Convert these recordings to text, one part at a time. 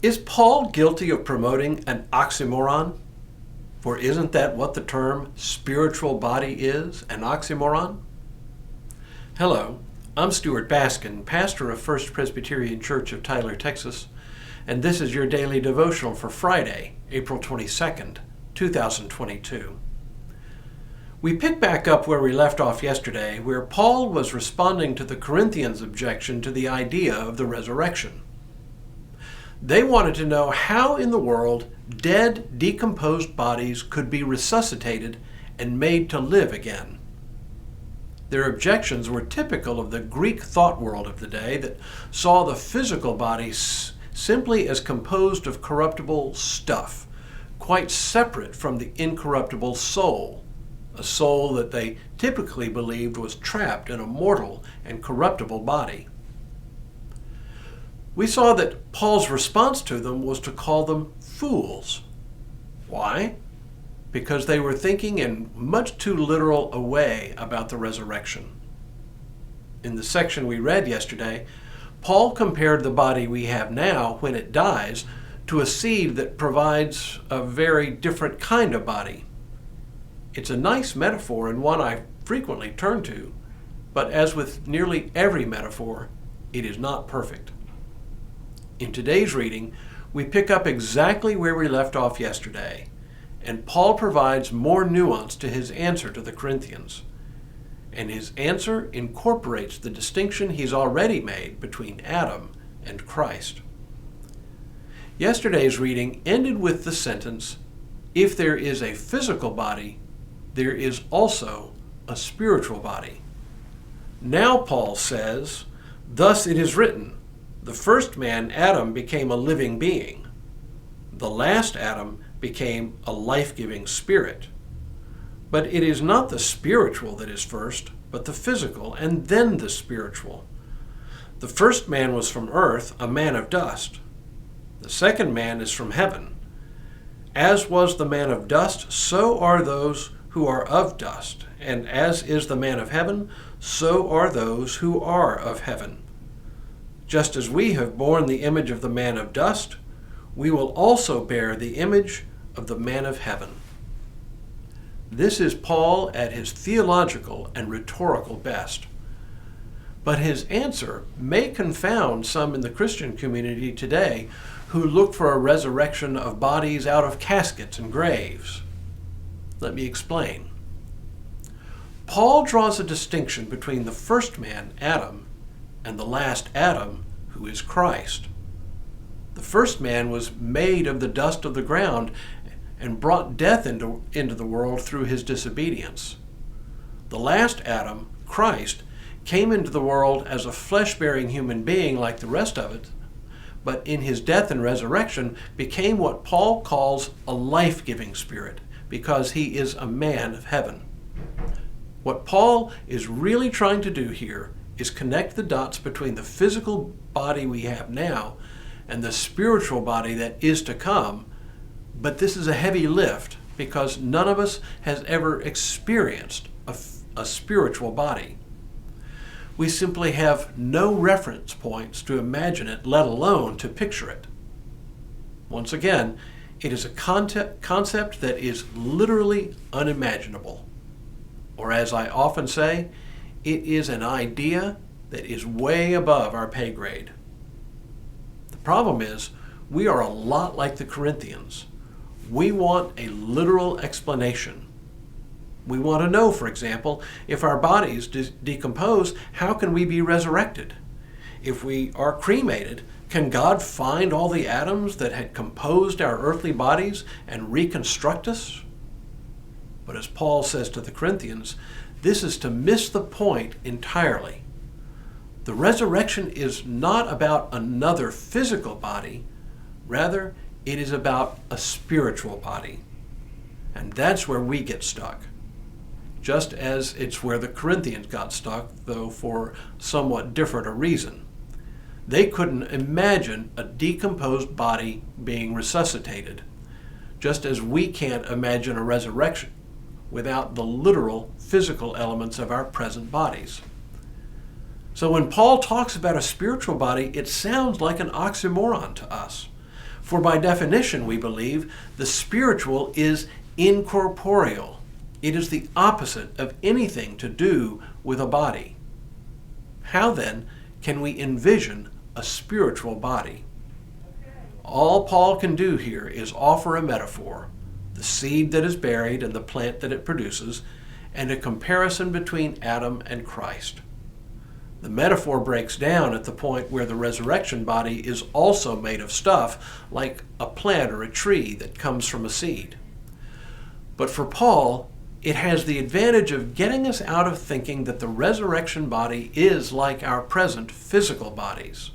Is Paul guilty of promoting an oxymoron? For isn't that what the term spiritual body is, an oxymoron? Hello, I'm Stuart Baskin, pastor of First Presbyterian Church of Tyler, Texas, and this is your daily devotional for Friday, April 22nd, 2022. We pick back up where we left off yesterday, where Paul was responding to the Corinthians' objection to the idea of the resurrection. They wanted to know how in the world dead, decomposed bodies could be resuscitated and made to live again. Their objections were typical of the Greek thought world of the day that saw the physical body simply as composed of corruptible stuff, quite separate from the incorruptible soul, a soul that they typically believed was trapped in a mortal and corruptible body. We saw that Paul's response to them was to call them fools. Why? Because they were thinking in much too literal a way about the resurrection. In the section we read yesterday, Paul compared the body we have now when it dies to a seed that provides a very different kind of body. It's a nice metaphor and one I frequently turn to, but as with nearly every metaphor, it is not perfect. In today's reading, we pick up exactly where we left off yesterday, and Paul provides more nuance to his answer to the Corinthians. And his answer incorporates the distinction he's already made between Adam and Christ. Yesterday's reading ended with the sentence, "If there is a physical body, there is also a spiritual body." Now Paul says, "Thus it is written, the first man, Adam, became a living being. The last Adam became a life-giving spirit. But it is not the spiritual that is first, but the physical, and then the spiritual. The first man was from earth, a man of dust. The second man is from heaven. As was the man of dust, so are those who are of dust. And as is the man of heaven, so are those who are of heaven. Just as we have borne the image of the man of dust, we will also bear the image of the man of heaven." This is Paul at his theological and rhetorical best. But his answer may confound some in the Christian community today who look for a resurrection of bodies out of caskets and graves. Let me explain. Paul draws a distinction between the first man, Adam, and the last Adam, who is Christ. The first man was made of the dust of the ground and brought death into the world through his disobedience. The last Adam, Christ, came into the world as a flesh-bearing human being like the rest of it, but in his death and resurrection became what Paul calls a life-giving spirit, because he is a man of heaven. What Paul is really trying to do here is connect the dots between the physical body we have now and the spiritual body that is to come, but this is a heavy lift because none of us has ever experienced a spiritual body. We simply have no reference points to imagine it, let alone to picture it. Once again, it is a concept that is literally unimaginable. Or as I often say, it is an idea that is way above our pay grade. The problem is, we are a lot like the Corinthians. We want a literal explanation. We want to know, for example, if our bodies decompose, how can we be resurrected? If we are cremated, can God find all the atoms that had composed our earthly bodies and reconstruct us? But as Paul says to the Corinthians, this is to miss the point entirely. The resurrection is not about another physical body. Rather, it is about a spiritual body. And that's where we get stuck. Just as it's where the Corinthians got stuck, though for somewhat different a reason. They couldn't imagine a decomposed body being resuscitated, just as we can't imagine a resurrection without the literal physical elements of our present bodies. So when Paul talks about a spiritual body, it sounds like an oxymoron to us. For by definition, we believe, the spiritual is incorporeal. It is the opposite of anything to do with a body. How then can we envision a spiritual body? All Paul can do here is offer a metaphor, the seed that is buried and the plant that it produces, and a comparison between Adam and Christ. The metaphor breaks down at the point where the resurrection body is also made of stuff like a plant or a tree that comes from a seed. But for Paul, it has the advantage of getting us out of thinking that the resurrection body is like our present physical bodies.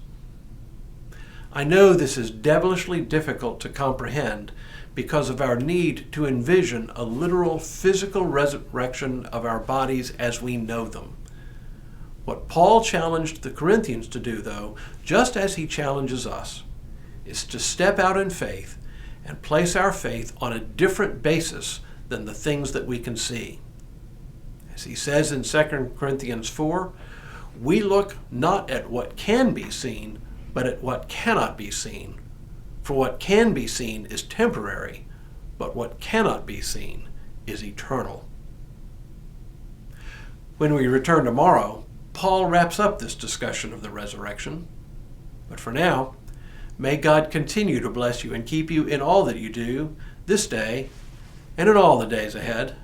I know this is devilishly difficult to comprehend because of our need to envision a literal physical resurrection of our bodies as we know them. What Paul challenged the Corinthians to do, though, just as he challenges us, is to step out in faith and place our faith on a different basis than the things that we can see. As he says in 2 Corinthians 4, we look not at what can be seen, but at what cannot be seen. For what can be seen is temporary, but what cannot be seen is eternal. When we return tomorrow, Paul wraps up this discussion of the resurrection. But for now, may God continue to bless you and keep you in all that you do this day and in all the days ahead.